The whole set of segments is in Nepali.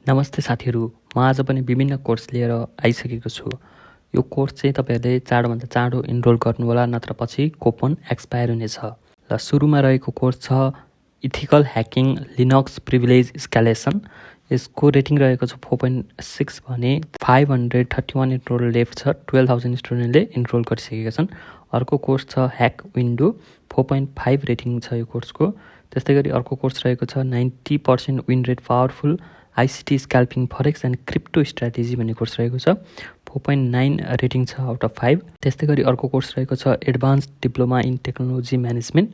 नमस्ते साथीहरू, म आज पनि विभिन्न कोर्स लिएर आइसकेको छु। यो कोर्स चाहिँ तपाईँहरूले चाँडोभन्दा चाँडो इनरोल गर्नुहोला, नत्र पछि कुपन एक्सपायर हुनेछ। र सुरुमा रहेको कोर्स छ इथिकल ह्याकिङ लिनक्स प्रिभिलेज स्क्यालेसन। यसको रेटिङ रहेको छ 4.6 भने 531 इनरोल लेफ्ट छ। 12,000 स्टुडेन्टले इनरोल गरिसकेका छन्। अर्को कोर्स छ ह्याक विन्डो, 4.5 रेटिङ छ यो कोर्सको। त्यस्तै गरी अर्को कोर्स रहेको छ 90% win rate powerful ICT scalping forex and crypto strategy भन्ने कोर्स रहेको छ। 4.9 रेटिङ छ आउट अफ 5। त्यस्तै गरी अर्को कोर्स रहेको छ advance diploma in technology management.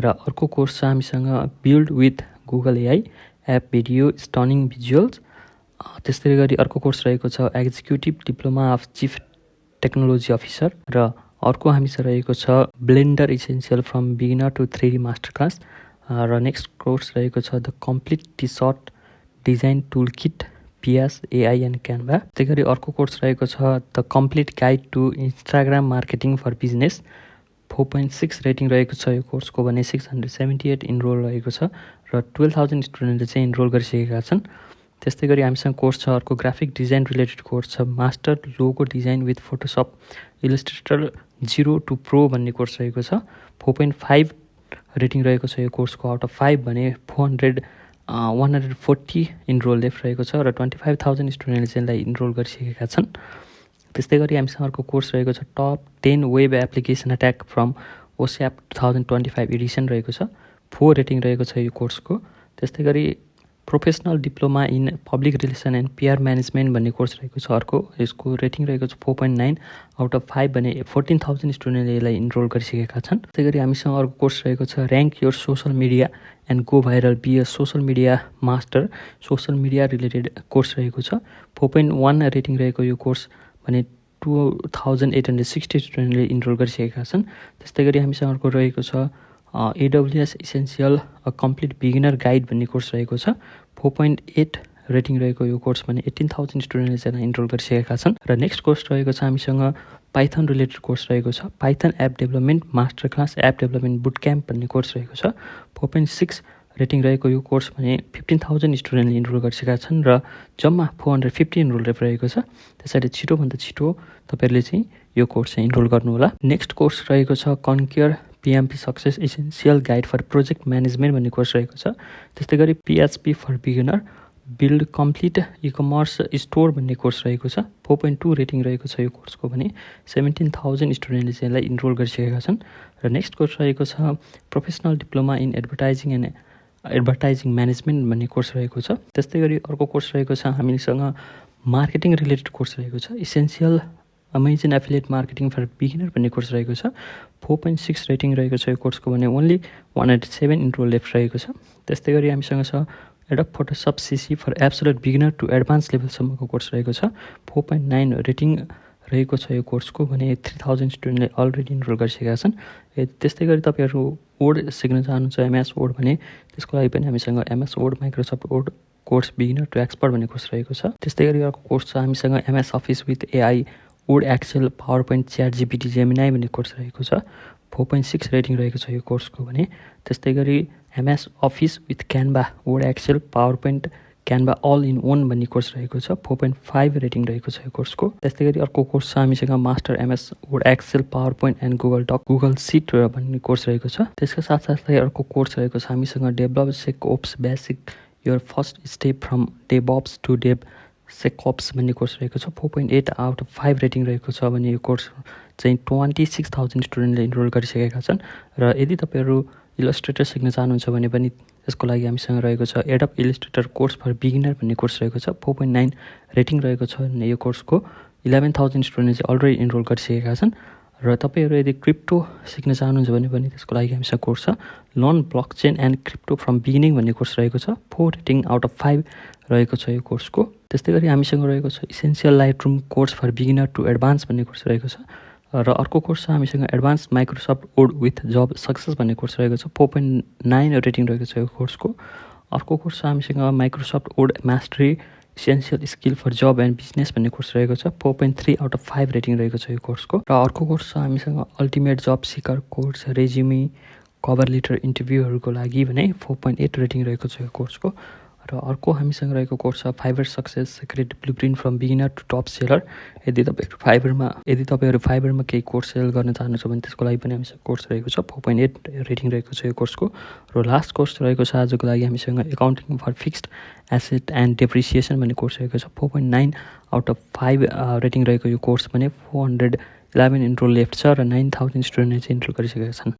र अर्को कोर्स छ हामीसँग build with Google AI app video stunning visuals. त्यस्तै गरी अर्को कोर्स रहेको छ executive diploma of chief technology officer. र अर्को हामीसँग रहेको छ blender essential from beginner to 3D master class. र नेक्स्ट कोर्स रहेको छ the complete T shirt design tool kit PS AI and Canva. त्यही गरी अर्को कोर्स रहेको छ the complete guide to Instagram marketing for business. 4.6 rating रहेको छ यो कोर्सको भने 678 इनरोल रहेको छ र 12,000 स्टुडेन्टले चाहिँ इनरोल गरिसकेका छन्। त्यस्तै गरी हामीसँग कोर्स छ अर्को ग्राफिक डिजाइन रिलेटेड कोर्स छ master logo design with Photoshop Illustrator 0 to pro भन्ने कोर्स रहेको छ। 4.5 रेटिङ रहेको छ यो कोर्सको आउट अफ 5 भने 140 इनरोल लेफ्ट रहेको छ र 25,000 स्टुडेन्टले चाहिँ यसलाई इनरोल गरिसकेका छन्। त्यस्तै गरी हामीसँग अर्को कोर्स रहेको छ top 10 web application attack from ओस्याप 2025 एडिसन रहेको छ। 4 रेटिङ रहेको छ यो कोर्सको। त्यस्तै गरी professional diploma in public relation and PR management भन्ने कोर्स रहेको छ अर्को। यसको रेटिङ रहेको छ 4.9 आउट अफ 5 भने 14,000 स्टुडेन्टले यसलाई इनरोल गरिसकेका छन्। त्यस्तै गरी हामीसँग अर्को कोर्स रहेको छ rank your social media and go viral be a social media master social media related course रहेको छ। 4.1 रेटिङ रहेको यो कोर्स भने 2,860 स्टुडेन्टले इनरोल गरिसकेका छन्। त्यस्तै गरी हामीसँग अर्को रहेको छ AWS essential a complete beginner guide भन्ने कोर्स रहेको छ। 4.8 रेटिङ रहेको यो कोर्स भने 18,000 स्टुडेन्टले चाहिँ इनरोल गरिसकेका छन्। र नेक्स्ट कोर्स रहेको छ हामीसँग पाइथन रिलेटेड कोर्स रहेको छ Python app development master class app development boot camp भन्ने कोर्स रहेको छ। 4.6 रेटिङ रहेको यो कोर्स भने 15,000 स्टुडेन्टले इनरोल गरिसकेका छन् र जम्मा 450 इनरोल रहेको छ। त्यसैले छिटोभन्दा छिटो तपाईँहरूले चाहिँ यो कोर्स चाहिँ इनरोल गर्नुहोला। नेक्स्ट कोर्स रहेको छ conquer PMP success essential guide for project management भन्ने कोर्स रहेको छ। त्यस्तै गरी PHP for beginner build complete ecommerce store भन्ने कोर्स रहेको छ। 4.2 रेटिङ रहेको छ यो कोर्सको भने 17,000 स्टुडेन्टले चाहिँ यसलाई इनरोल गरिसकेका छन्। र नेक्स्ट कोर्स रहेको छ professional diploma in advertising and advertising management भन्ने कोर्स रहेको छ। त्यस्तै गरी अर्को कोर्स रहेको छ हामीसँग मार्केटिङ रिलेटेड कोर्स रहेको छ essential Amazon affiliate marketing for beginner भन्ने कोर्स रहेको छ। 4.6 रेटिङ रहेको छ यो कोर्सको भने ओन्ली 107 इनरोल लेफ्ट रहेको छ। त्यस्तै गरी हामीसँग छ Adobe Photoshop CC for absolute beginner to advance लेभलसम्मको कोर्स रहेको छ। 4.9 रेटिङ रहेको छ यो कोर्सको भने 3,000 स्टुडेन्टले अलरेडी इनरोल गरिसकेका छन्। त्यस्तै गरी तपाईँहरू वर्ड सिक्न चाहनुहुन्छ MS वर्ड भने त्यसको लागि पनि हामीसँग MS Word Microsoft Word course beginner to expert भन्ने कोर्स रहेको छ। त्यस्तै गरी अर्को कोर्स छ हामीसँग MS Office with AI Word Excel PowerPoint chat GPT Gemini भन्ने कोर्स रहेको छ। 4.6 रेटिङ रहेको छ यो कोर्सको भने। त्यस्तै गरी MS Office with Canva Word Excel PowerPoint Canva all in one भन्ने कोर्स रहेको छ। 4.5 रेटिङ रहेको छ यो कोर्सको। त्यस्तै गरी अर्को कोर्स छ हामीसँग master MS Word Excel PowerPoint and Google Doc Google Sheet भन्ने कोर्स रहेको छ। त्यसका साथसाथै अर्को कोर्स रहेको छ हामीसँग develop SecOps basic your first step from DevOps to DevSecOps भन्ने कोर्स रहेको छ। 4.8 आउट अफ 5 रेटिङ रहेको छ भने यो कोर्स चाहिँ 26,000 स्टुडेन्टले इनरोल गरिसकेका छन्। र यदि तपाईँहरू इलस्ट्रेटर सिक्न चाहनुहुन्छ भने पनि त्यसको लागि हामीसँग रहेको छ Adobe Illustrator course for beginner भन्ने कोर्स रहेको छ। 4.9 रेटिङ रहेको छ भने यो कोर्सको 11,000 स्टुडेन्ट चाहिँ अलरेडी इनरोल गरिसकेका छन्। र तपाईँहरू यदि क्रिप्टो सिक्न चाहनुहुन्छ भने पनि त्यसको लागि हामीसँग कोर्स छ learn blockchain and crypto from beginning भन्ने कोर्स रहेको छ। 4 रेटिङ आउट अफ 5 रहेको छ यो कोर्सको। त्यस्तै गरी हामीसँग रहेको छ essential Lightroom course for beginner to advance भन्ने कोर्स रहेको छ। र अर्को कोर्स छ हामीसँग advance Microsoft Word with job success भन्ने कोर्स रहेको छ। 4.9 रेटिङ रहेको छ यो कोर्सको। अर्को कोर्स छ हामीसँग Microsoft Word mastery essential skill for job and business भन्ने कोर्स रहेको छ। 4.3 आउट अफ 5 रेटिङ रहेको छ यो कोर्सको। र अर्को कोर्स छ हामीसँग अल्टिमेट जब सिकर कोर्स रेज्युमी कभर लेटर इन्टरभ्यूहरूको लागि भने 4.8 रेटिङ रहेको छ यो कोर्सको। र अर्को हामीसँग रहेको कोर्स छ Fiverr success secret blueprint from beginner to top seller. यदि तपाईँहरू फाइबरमा केही कोर्स सेल गर्न चाहनुहुन्छ भने त्यसको लागि पनि हामीसँग कोर्स रहेको छ। 4.8 रेटिङ रहेको छ यो कोर्सको। र लास्ट कोर्स रहेको छ आजको लागि हामीसँग accounting for fixed asset and depreciation भन्ने कोर्स रहेको छ। 4.9 आउट अफ 5 रेटिङ रहेको यो कोर्स भने 411 इनरोल लेफ्ट छ र 9000 स्टुडेन्टले चाहिँ इनरोल गरिसकेका छन्।